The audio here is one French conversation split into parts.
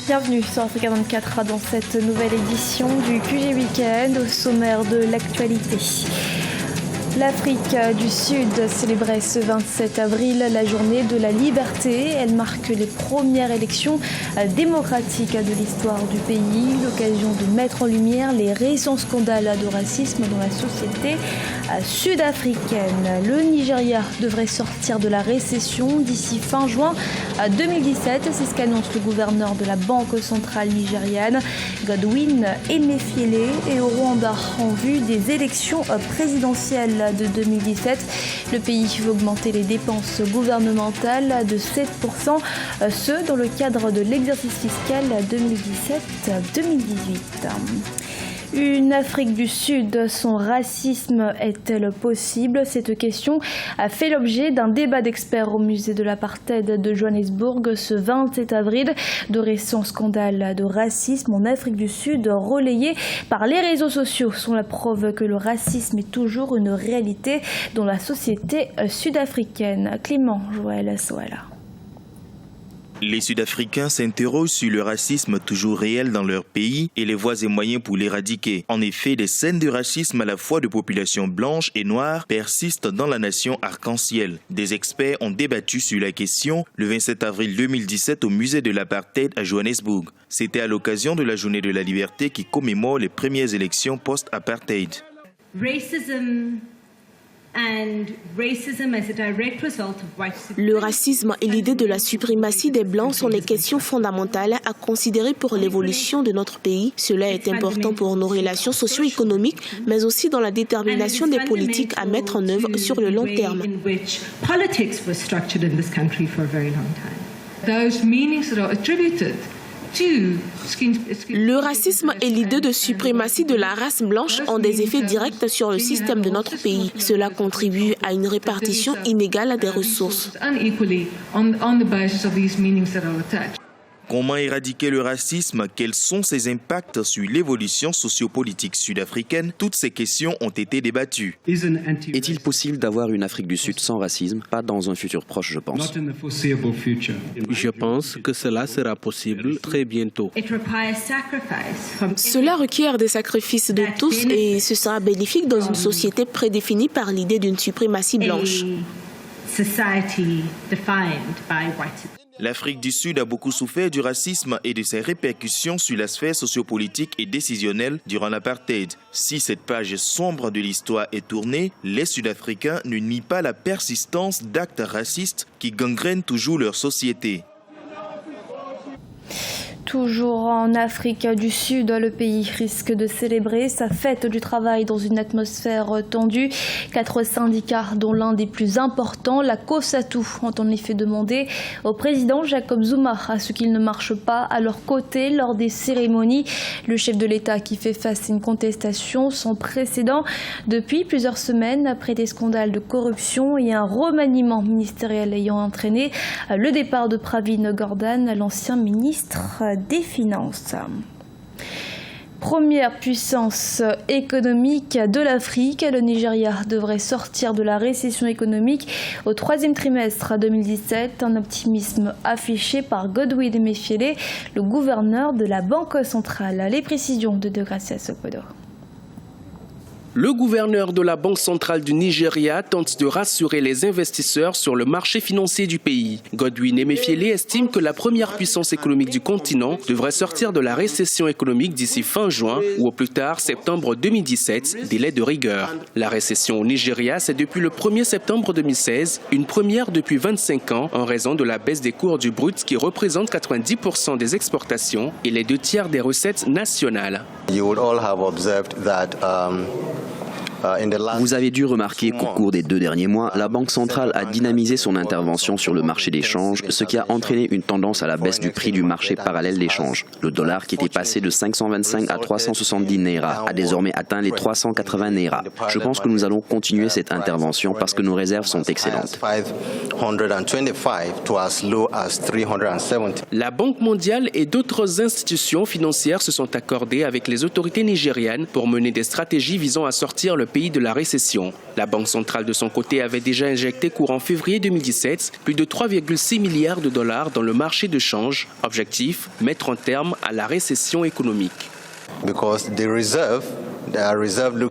Bienvenue sur Africa 24 dans cette nouvelle édition du QG Week-end au sommaire de l'actualité. L'Afrique du Sud célébrait ce 27 avril la journée de la liberté. Elle marque les premières élections démocratiques de l'histoire du pays, l'occasion de mettre en lumière les récents scandales de racisme dans la société sud-africaine. Le Nigeria devrait sortir de la récession d'ici fin juin 2017. C'est ce qu'annonce le gouverneur de la Banque centrale nigériane, Godwin Emefiele, et au Rwanda en vue des élections présidentielles de 2017. Le pays veut augmenter les dépenses gouvernementales de 7%, ce dans le cadre de l'exercice fiscal 2017-2018. Une Afrique du Sud, son racisme est-elle possible? Cette question a fait l'objet d'un débat d'experts au musée de l'apartheid de Johannesburg ce 27 avril. De récents scandales de racisme en Afrique du Sud relayés par les réseaux sociaux sont la preuve que le racisme est toujours une réalité dans la société sud-africaine. Clément Joël Soala. Les Sud-Africains s'interrogent sur le racisme toujours réel dans leur pays et les voies et moyens pour l'éradiquer. En effet, les scènes de racisme à la fois de populations blanches et noires persistent dans la nation arc-en-ciel. Des experts ont débattu sur la question le 27 avril 2017 au musée de l'apartheid à Johannesburg. C'était à l'occasion de la journée de la liberté qui commémore les premières élections post-apartheid. Le racisme et l'idée de la suprématie des Blancs sont des questions fondamentales à considérer pour l'évolution de notre pays. Cela est important pour nos relations socio-économiques, mais aussi dans la détermination des politiques à mettre en œuvre sur le long terme. Le racisme et l'idée de suprématie de la race blanche ont des effets directs sur le système de notre pays. Cela contribue à une répartition inégale des ressources. Comment éradiquer le racisme? Quels sont ses impacts sur l'évolution sociopolitique sud-africaine? Toutes ces questions ont été débattues. Est-il possible d'avoir une Afrique du Sud sans racisme? Pas dans un futur proche, je pense. Je pense que cela sera possible très bientôt. Cela requiert des sacrifices de tous et ce sera bénéfique dans une société prédéfinie par l'idée d'une suprématie blanche. L'Afrique du Sud a beaucoup souffert du racisme et de ses répercussions sur la sphère sociopolitique et décisionnelle durant l'apartheid. Si cette page sombre de l'histoire est tournée, les Sud-Africains ne nient pas la persistance d'actes racistes qui gangrènent toujours leur société. Toujours en Afrique du Sud, le pays risque de célébrer sa fête du travail dans une atmosphère tendue. 4 syndicats, dont l'un des plus importants, la COSATU, ont en effet demandé au président Jacob Zuma à ce qu'il ne marche pas à leur côté lors des cérémonies. Le chef de l'État qui fait face à une contestation sans précédent depuis plusieurs semaines après des scandales de corruption et un remaniement ministériel ayant entraîné le départ de Pravin Gordhan, l'ancien ministre des Finances. Première puissance économique de l'Afrique, le Nigeria devrait sortir de la récession économique au 3e trimestre 2017, un optimisme affiché par Godwin Emefiele, le gouverneur de la Banque centrale. Les précisions de Degracia Sokodo. Le gouverneur de la Banque centrale du Nigeria tente de rassurer les investisseurs sur le marché financier du pays. Godwin Emefiele estime que la première puissance économique du continent devrait sortir de la récession économique d'ici fin juin ou au plus tard septembre 2017, délai de rigueur. La récession au Nigeria, c'est depuis le 1er septembre 2016, une première depuis 25 ans en raison de la baisse des cours du brut qui représente 90% des exportations et les 2/3 des recettes nationales. Vous avez dû remarquer qu'au cours des 2 derniers mois, la Banque centrale a dynamisé son intervention sur le marché des changes, ce qui a entraîné une tendance à la baisse du prix du marché parallèle des changes. Le dollar, qui était passé de 525 à 370 naira, a désormais atteint les 380 naira. Je pense que nous allons continuer cette intervention parce que nos réserves sont excellentes. La Banque mondiale et d'autres institutions financières se sont accordées avec les autorités nigérianes pour mener des stratégies visant à sortir le pays de la récession. La Banque centrale de son côté avait déjà injecté courant février 2017 plus de 3,6 milliards de dollars dans le marché de change. Objectif, mettre un terme à la récession économique.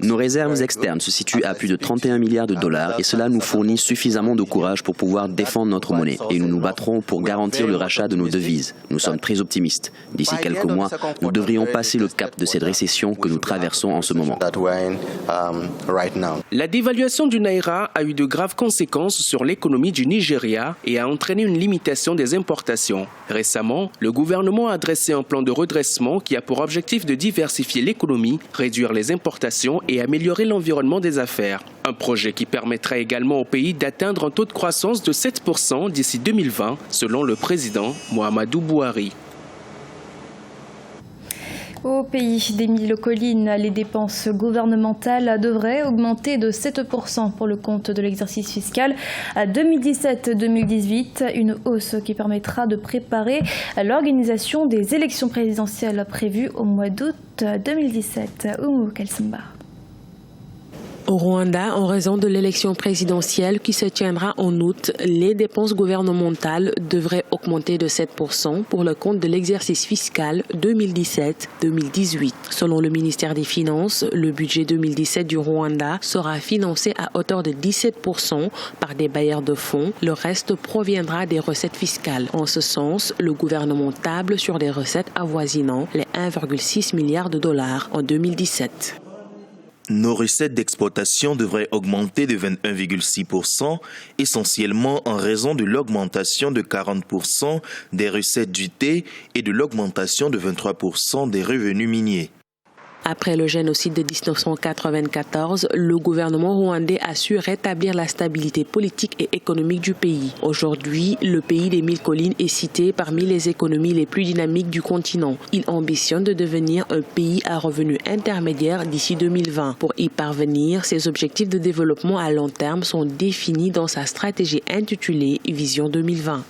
Nos réserves externes se situent à plus de 31 milliards de dollars et cela nous fournit suffisamment de courage pour pouvoir défendre notre monnaie. Et nous nous battrons pour garantir le rachat de nos devises. Nous sommes très optimistes. D'ici quelques mois, nous devrions passer le cap de cette récession que nous traversons en ce moment. La dévaluation du Naira a eu de graves conséquences sur l'économie du Nigeria et a entraîné une limitation des importations. Récemment, le gouvernement a dressé un plan de redressement qui a pour objectif de diversifier l'économie, réduire les importations et améliorer l'environnement des affaires. Un projet qui permettra également au pays d'atteindre un taux de croissance de 7% d'ici 2020, selon le président Muhammadu Buhari. Au pays des Mille Collines, les dépenses gouvernementales devraient augmenter de 7% pour le compte de l'exercice fiscal 2017-2018, une hausse qui permettra de préparer l'organisation des élections présidentielles prévues au mois d'août 2017. Oumou Kalsamba. Au Rwanda, en raison de l'élection présidentielle qui se tiendra en août, les dépenses gouvernementales devraient augmenter de 7% pour le compte de l'exercice fiscal 2017-2018. Selon le ministère des Finances, le budget 2017 du Rwanda sera financé à hauteur de 17% par des bailleurs de fonds. Le reste proviendra des recettes fiscales. En ce sens, le gouvernement table sur des recettes avoisinant les 1,6 milliard de dollars en 2017. Nos recettes d'exploitation devraient augmenter de 21,6%, essentiellement en raison de l'augmentation de 40% des recettes du thé et de l'augmentation de 23% des revenus miniers. Après le génocide de 1994, le gouvernement rwandais a su rétablir la stabilité politique et économique du pays. Aujourd'hui, le pays des Mille Collines est cité parmi les économies les plus dynamiques du continent. Il ambitionne de devenir un pays à revenus intermédiaires d'ici 2020. Pour y parvenir, ses objectifs de développement à long terme sont définis dans sa stratégie intitulée Vision 2020.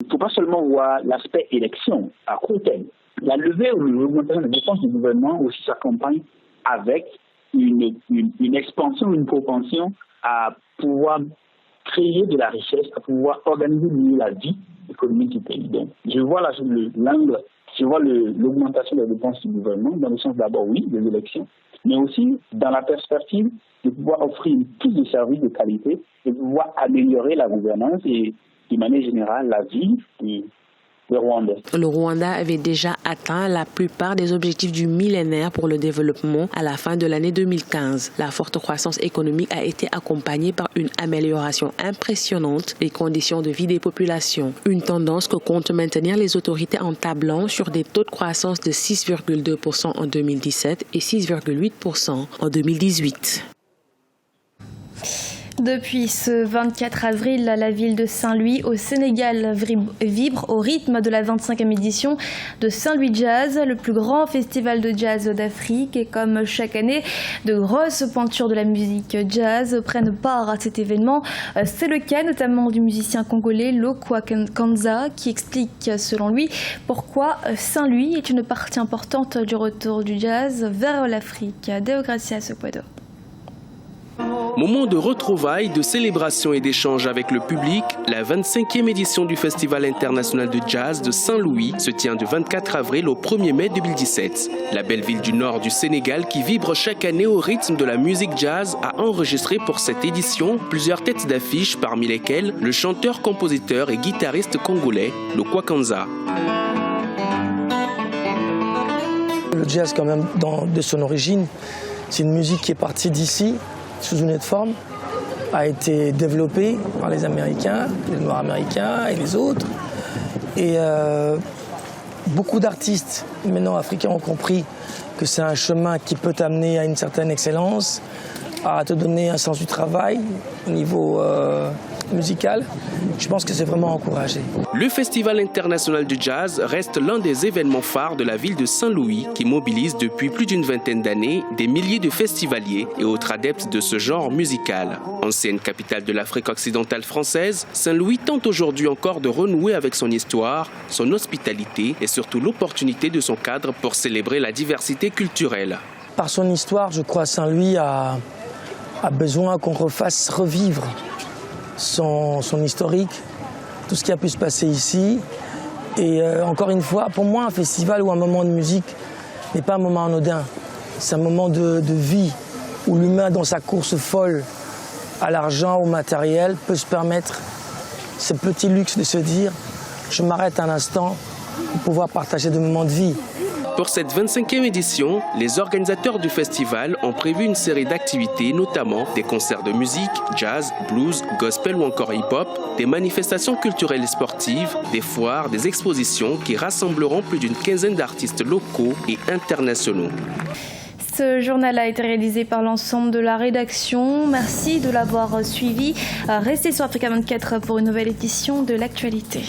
Il ne faut pas seulement voir l'aspect élection à court terme. La levée ou l'augmentation des dépenses du gouvernement aussi s'accompagne avec une expansion, une propension à pouvoir créer de la richesse, à pouvoir organiser mieux la vie économique du pays. Donc, je vois l'angle, je vois l'augmentation des dépenses du gouvernement dans le sens d'abord, oui, des élections, mais aussi dans la perspective de pouvoir offrir plus de services de qualité, de pouvoir améliorer la gouvernance et, de manière générale, la vie Le Rwanda avait déjà atteint la plupart des objectifs du millénaire pour le développement à la fin de l'année 2015. La forte croissance économique a été accompagnée par une amélioration impressionnante des conditions de vie des populations. Une tendance que comptent maintenir les autorités en tablant sur des taux de croissance de 6,2% en 2017 et 6,8% en 2018. Depuis ce 24 avril, la ville de Saint-Louis au Sénégal vibre au rythme de la 25e édition de Saint-Louis Jazz, le plus grand festival de jazz d'Afrique. Et comme chaque année, de grosses pointures de la musique jazz prennent part à cet événement. C'est le cas notamment du musicien congolais Lokwa Kanza qui explique selon lui pourquoi Saint-Louis est une partie importante du retour du jazz vers l'Afrique. Deogracia Sopodo. Moment de retrouvailles, de célébration et d'échange avec le public, la 25e édition du Festival international de jazz de Saint-Louis se tient du 24 avril au 1er mai 2017. La belle ville du nord du Sénégal qui vibre chaque année au rythme de la musique jazz a enregistré pour cette édition plusieurs têtes d'affiche parmi lesquelles le chanteur, compositeur et guitariste congolais Lokwa Kanza. Le jazz quand même de son origine, c'est une musique qui est partie d'ici sous une autre forme, a été développée par les Américains, les Noirs américains et les autres. Et beaucoup d'artistes maintenant africains ont compris que c'est un chemin qui peut t'amener à une certaine excellence, à te donner un sens du travail au niveau musical. Je pense que c'est vraiment encouragé. Le Festival international du jazz reste l'un des événements phares de la ville de Saint-Louis qui mobilise depuis plus d'une vingtaine d'années des milliers de festivaliers et autres adeptes de ce genre musical. Ancienne capitale de l'Afrique occidentale française, Saint-Louis tente aujourd'hui encore de renouer avec son histoire, son hospitalité et surtout l'opportunité de son cadre pour célébrer la diversité culturelle. Par son histoire, je crois, Saint-Louis a a besoin qu'on refasse revivre son historique, tout ce qui a pu se passer ici. Et encore une fois, pour moi, un festival ou un moment de musique n'est pas un moment anodin. C'est un moment de vie où l'humain, dans sa course folle à l'argent, au matériel, peut se permettre ce petit luxe de se dire « je m'arrête un instant pour pouvoir partager des moments de vie ». Pour cette 25e édition, les organisateurs du festival ont prévu une série d'activités, notamment des concerts de musique, jazz, blues, gospel ou encore hip-hop, des manifestations culturelles et sportives, des foires, des expositions qui rassembleront plus d'une quinzaine d'artistes locaux et internationaux. Ce journal a été réalisé par l'ensemble de la rédaction. Merci de l'avoir suivi. Restez sur Africa 24 pour une nouvelle édition de l'actualité.